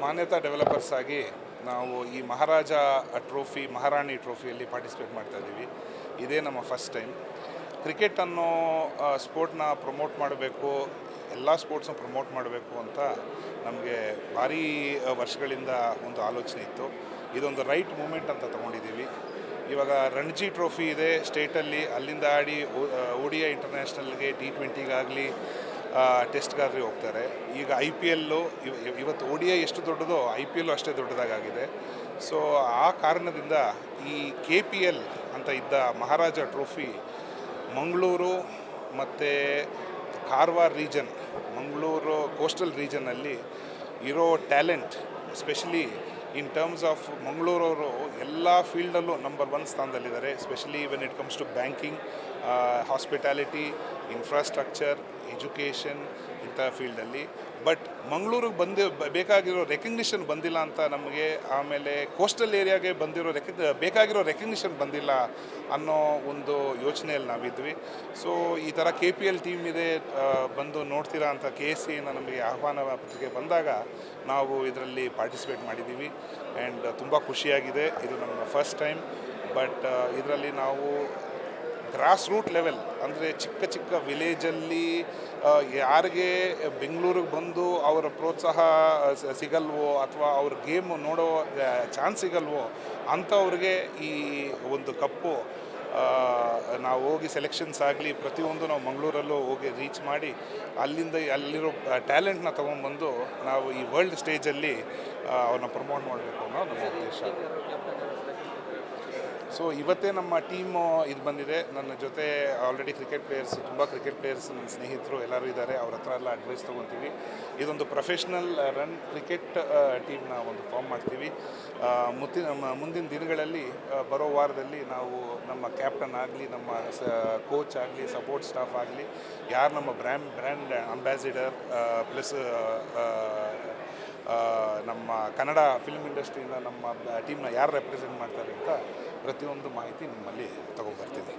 ಮಾನ್ಯತಾ developers ಆಗಿ ನಾವು ಈ ಮಹಾರಾಜ ಟ್ರೋಫಿ ಮಹಾರಾಣಿ ಟ್ರೋಫಿಯಲ್ಲಿ ಪಾರ್ಟಿಸಿಪೇಟ್ ಮಾಡ್ತಾ ಇದ್ದೀವಿ. ಇದೇ ನಮ್ಮ ಫಸ್ಟ್ ಟೈಮ್. ಕ್ರಿಕೆಟ್ ಅನ್ನೋ ಸ್ಪೋರ್ಟ್ನ ಪ್ರಮೋಟ್ ಮಾಡಬೇಕು, ಎಲ್ಲ ಸ್ಪೋರ್ಟ್ಸ್ನ ಪ್ರಮೋಟ್ ಮಾಡಬೇಕು ಅಂತ ನಮಗೆ ಭಾರೀ ವರ್ಷಗಳಿಂದ ಒಂದು ಆಲೋಚನೆ ಇತ್ತು. ಇದೊಂದು ರೈಟ್ ಮೂಮೆಂಟ್ ಅಂತ ತೊಗೊಂಡಿದ್ದೀವಿ. ಇವಾಗ ರಣಜಿ ಟ್ರೋಫಿ ಇದೆ ಸ್ಟೇಟಲ್ಲಿ, ಅಲ್ಲಿಂದ ಆಡಿ ODI ಇಂಟರ್ನ್ಯಾಷನಲ್ಗೆ T20ಗಾಗಲಿ ಟೆಸ್ಟ್ಗಾಗಲಿ ಹೋಗ್ತಾರೆ. ಈಗ IPL ಇವತ್ತು ODI ಎಷ್ಟು ದೊಡ್ಡದೋ IPL ಅಷ್ಟೇ ದೊಡ್ಡದಾಗಿದೆ. ಸೊ ಆ ಕಾರಣದಿಂದ ಈ KPL ಅಂತ ಇದ್ದ ಮಹಾರಾಜ ಟ್ರೋಫಿ ಮಂಗಳೂರು ಮತ್ತು ಕಾರವಾರ ರೀಜನ್, ಮಂಗಳೂರು ಕೋಸ್ಟಲ್ ರೀಜನ್ನಲ್ಲಿ ಇರೋ talent, especially in terms of ಮಂಗಳೂರವರು ಎಲ್ಲ ಫೀಲ್ಡಲ್ಲೂ ನಂಬರ್ 1 ಸ್ಥಾನದಲ್ಲಿದ್ದಾರೆ. Especially when it comes to banking, hospitality, infrastructure, education ಇಂಥ ಫೀಲ್ಡಲ್ಲಿ. ಬಟ್ ಮಂಗಳೂರಿಗೆ ಬೇಕಾಗಿರೋ ರೆಕಗ್ನಿಷನ್ ಬಂದಿಲ್ಲ ಅಂತ ನಮಗೆ, ಆಮೇಲೆ ಕೋಸ್ಟಲ್ ಏರಿಯಾಗೆ ಬೇಕಾಗಿರೋ ರೆಕಗ್ನಿಷನ್ ಬಂದಿಲ್ಲ ಅನ್ನೋ ಒಂದು ಯೋಚನೆಯಲ್ಲಿ ನಾವಿದ್ವಿ. ಸೊ ಈ ಥರ KPL ಟೀಮ್ ಇದೆ, ಬಂದು ನೋಡ್ತೀರಾ ಅಂತ KSCನ ನಮಗೆ ಆಹ್ವಾನ ಪತ್ರಿಕೆ ಬಂದಾಗ ನಾವು ಇದರಲ್ಲಿ ಪಾರ್ಟಿಸಿಪೇಟ್ ಮಾಡಿದ್ದೀವಿ. ಆ್ಯಂಡ್ ತುಂಬ ಖುಷಿಯಾಗಿದೆ. ಇದು ನಮ್ಮ ಫಸ್ಟ್ ಟೈಮ್. ಬಟ್ ಇದರಲ್ಲಿ ನಾವು ಗ್ರಾಸ್ ರೂಟ್ ಲೆವೆಲ್, ಅಂದರೆ ಚಿಕ್ಕ ಚಿಕ್ಕ ವಿಲೇಜಲ್ಲಿ ಯಾರಿಗೆ ಬೆಂಗಳೂರಿಗೆ ಬಂದು ಅವರ ಪ್ರೋತ್ಸಾಹ ಸಿಗಲ್ವೋ ಅಥವಾ ಅವ್ರ ಗೇಮ್ ನೋಡೋ ಚಾನ್ಸ್ ಸಿಗಲ್ವೋ ಅಂಥವ್ರಿಗೆ ಈ ಒಂದು ಕಪ್ಪು ನಾವು ಹೋಗಿ ಸೆಲೆಕ್ಷನ್ಸ್ ಆಗಲಿ ಪ್ರತಿಯೊಂದು ನಾವು ಮಂಗಳೂರಲ್ಲೂ ಹೋಗಿ ರೀಚ್ ಮಾಡಿ ಅಲ್ಲಿರೋ ಟ್ಯಾಲೆಂಟ್ನ ತೊಗೊಂಡ್ಬಂದು ನಾವು ಈ ವರ್ಲ್ಡ್ ಸ್ಟೇಜಲ್ಲಿ ಅವ್ರನ್ನ ಪ್ರಮೋಟ್ ಮಾಡಬೇಕು ಅನ್ನೋ ನಮ್ಮ ಉದ್ದೇಶ. ಸೊ ಇವತ್ತೇ ನಮ್ಮ ಟೀಮು ಇದು ಬಂದಿದೆ. ನನ್ನ ಜೊತೆ ಆಲ್ರೆಡಿ ತುಂಬ ಕ್ರಿಕೆಟ್ ಪ್ಲೇಯರ್ಸ್ ನನ್ನ ಸ್ನೇಹಿತರು ಎಲ್ಲರೂ ಇದ್ದಾರೆ. ಅವ್ರ ಹತ್ರ ಎಲ್ಲ ಅಡ್ವೈಸ್ ತೊಗೊತೀವಿ. ಇದೊಂದು ಪ್ರೊಫೆಷ್ನಲ್ ರನ್ ಕ್ರಿಕೆಟ್ ಟೀಮ್ನ ಒಂದು ಫಾರ್ಮ್ ಮಾಡ್ತೀವಿ. ಮುಂದಿನ ದಿನಗಳಲ್ಲಿ ಬರೋ ವಾರದಲ್ಲಿ ನಾವು ನಮ್ಮ ಕ್ಯಾಪ್ಟನ್ ಆಗಲಿ, ನಮ್ಮ ಕೋಚ್ ಆಗಲಿ, ಸಪೋರ್ಟ್ ಸ್ಟಾಫ್ ಆಗಲಿ, ಯಾರು ನಮ್ಮ ಬ್ರ್ಯಾಂಡ್ ಅಂಬಾಸಿಡರ್ ಪ್ಲಸ್ ನಮ್ಮ ಕನ್ನಡ ಫಿಲ್ಮ್ ಇಂಡಸ್ಟ್ರಿಯಿಂದ ನಮ್ಮ ಟೀಮ್ನ ಯಾರು ರೆಪ್ರೆಸೆಂಟ್ ಮಾಡ್ತಾರೆ ಅಂತ ಪ್ರತಿಯೊಂದು ಮಾಹಿತಿ ನಿಮ್ಮಲ್ಲಿ ತಗೊಂಡ್ಬರ್ತೀನಿ.